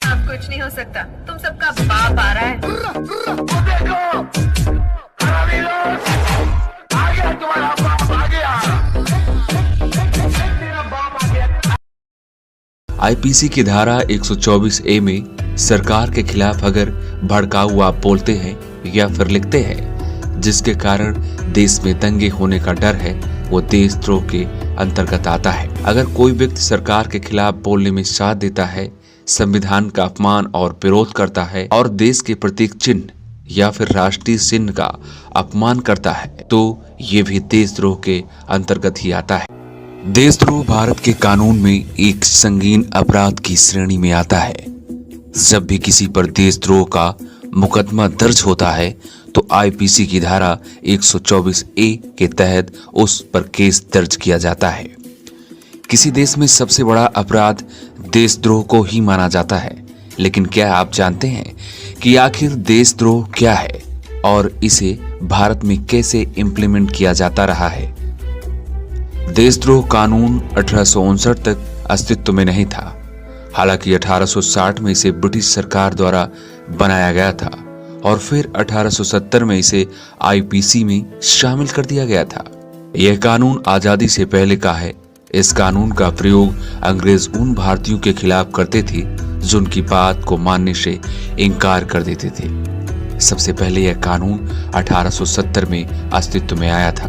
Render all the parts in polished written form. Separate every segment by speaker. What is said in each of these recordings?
Speaker 1: अब कुछ नहीं हो सकता, तुम सबका बाप आ रहा है। तुम्हारा बाप आ गया।
Speaker 2: आईपीसी की धारा 124 ए में सरकार के खिलाफ अगर भड़काऊ आप बोलते हैं या फिर लिखते हैं जिसके कारण देश में दंगे होने का डर है, वो देशद्रोह के अंतर्गत आता है। अगर कोई व्यक्ति सरकार के खिलाफ बोलने में साथ देता है, संविधान का अपमान और विरोध करता है और देश के प्रतीक चिन्ह या फिर राष्ट्रीय चिन्ह का अपमान करता है, तो ये भी देशद्रोह के अंतर्गत ही आता है। देशद्रोह भारत के कानून में एक संगीन अपराध की श्रेणी में आता है। जब भी किसी पर देशद्रोह का मुकदमा दर्ज होता है तो आईपीसी की धारा 124 ए के तहत उस पर केस दर्ज किया जाता है। किसी देश में सबसे बड़ा अपराध देशद्रोह को ही माना जाता है, लेकिन क्या आप जानते हैं कि आखिर देशद्रोह क्या है और इसे भारत में कैसे इम्प्लीमेंट किया जाता रहा है? देशद्रोह कानून 1859 तक अस्तित्व में नहीं था। हालांकि 1860 में इसे ब्रिटिश सरकार द्वारा बनाया गया था और फिर 1870 में इसे आईपीसी में शामिल कर दिया गया था। यह कानून आजादी से पहले का है। इस कानून का प्रयोग अंग्रेज उन भारतीयों के खिलाफ करते थे जो उनकी बात को मानने से इनकार कर देते थे। सबसे पहले यह कानून 1870 में अस्तित्व में आया था।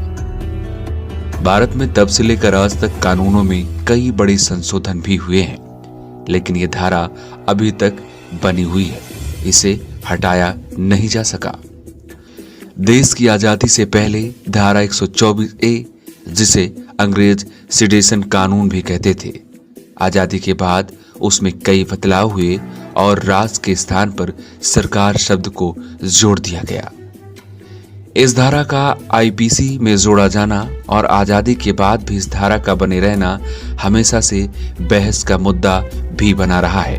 Speaker 2: भारत में तब से लेकर आज तक कानूनों में कई बड़े संशोधन भी हुए हैं, लेकिन यह धारा अभी तक बनी हुई है, इसे हटाया नहीं जा सका। देश की आजादी से पहले धारा 124 ए, जिसे अंग्रेज सिडेशन कानून भी कहते थे, आजादी के बाद उसमें कई बदलाव हुए और राज के स्थान पर सरकार शब्द को जोड़ दिया गया। इस धारा का आईपीसी में जोड़ा जाना और आजादी के बाद भी इस धारा का बने रहना हमेशा से बहस का मुद्दा भी बना रहा है।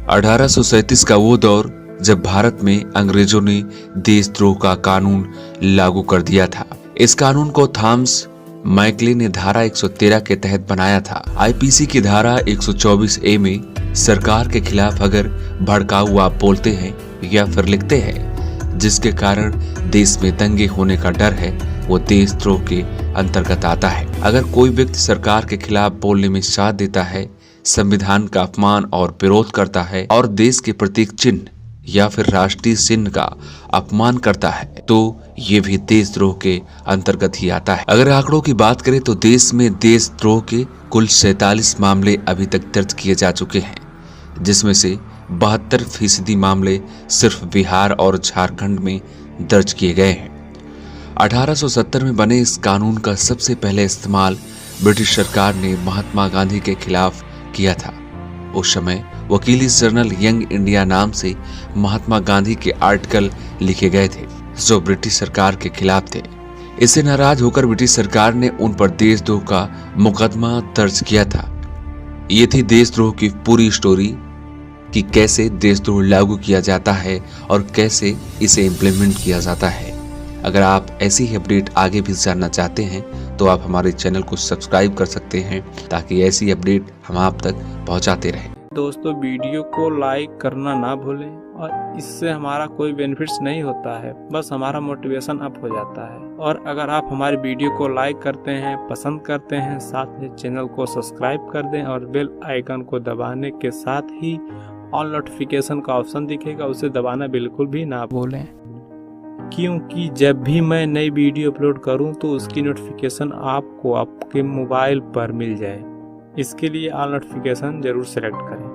Speaker 2: 1837 का वो दौर जब भारत में अंग्रेजों ने देशद्रोह का कानून लागू कर दिया था। इस कानून को थॉमस मैकले ने धारा 113 के तहत बनाया था। आईपीसी की धारा 124 ए में सरकार के खिलाफ अगर भड़काऊ आप बोलते हैं या फिर लिखते हैं जिसके कारण देश में दंगे होने का डर है, वो देशद्रोह के अंतर्गत आता है। अगर कोई व्यक्ति सरकार के खिलाफ बोलने में साथ देता है, संविधान का अपमान और विरोध करता है और देश के प्रतीक चिन्ह या फिर राष्ट्रीय चिन्ह का अपमान करता है, तो ये भी देशद्रोह के अंतर्गत ही आता है। अगर आंकड़ों की बात करें तो देश में देशद्रोह के कुल 47 मामले अभी तक दर्ज किए जा चुके हैं, जिसमें से 72% मामले सिर्फ बिहार और झारखंड में दर्ज किए गए हैं। 1870 में बने इस कानून का सबसे पहले इस्तेमाल ब्रिटिश सरकार ने महात्मा गांधी के खिलाफ किया था। उस समय वकीली जर्नल यंग इंडिया नाम से महात्मा गांधी के आर्टिकल लिखे गए थे जो ब्रिटिश सरकार के खिलाफ थे। इससे नाराज होकर ब्रिटिश सरकार ने उन पर देशद्रोह का मुकदमा दर्ज किया था। ये थी देशद्रोह की पूरी स्टोरी कि कैसे देशद्रोह लागू किया जाता है और कैसे इसे इम्प्लीमेंट किया जाता है। अगर आप ऐसी ही अपडेट आगे भी जानना चाहते हैं तो आप हमारे चैनल को सब्सक्राइब कर सकते हैं ताकि ऐसी अपडेट हम आप तक पहुंचाते रहें।
Speaker 3: दोस्तों, वीडियो को लाइक करना ना भूलें और इससे हमारा कोई बेनिफिट्स नहीं होता है, बस हमारा मोटिवेशन अप हो जाता है। और अगर आप हमारी वीडियो को लाइक करते हैं, पसंद करते हैं, साथ में चैनल को सब्सक्राइब कर दें और बेल आइकन को दबाने के साथ ही ऑल नोटिफिकेशन का ऑप्शन दिखेगा, उसे दबाना बिल्कुल भी ना भूलें, क्योंकि जब भी मैं नई वीडियो अपलोड करूं तो उसकी नोटिफिकेशन आपको आपके मोबाइल पर मिल जाए। इसके लिए ऑल नोटिफिकेशन जरूर सेलेक्ट करें।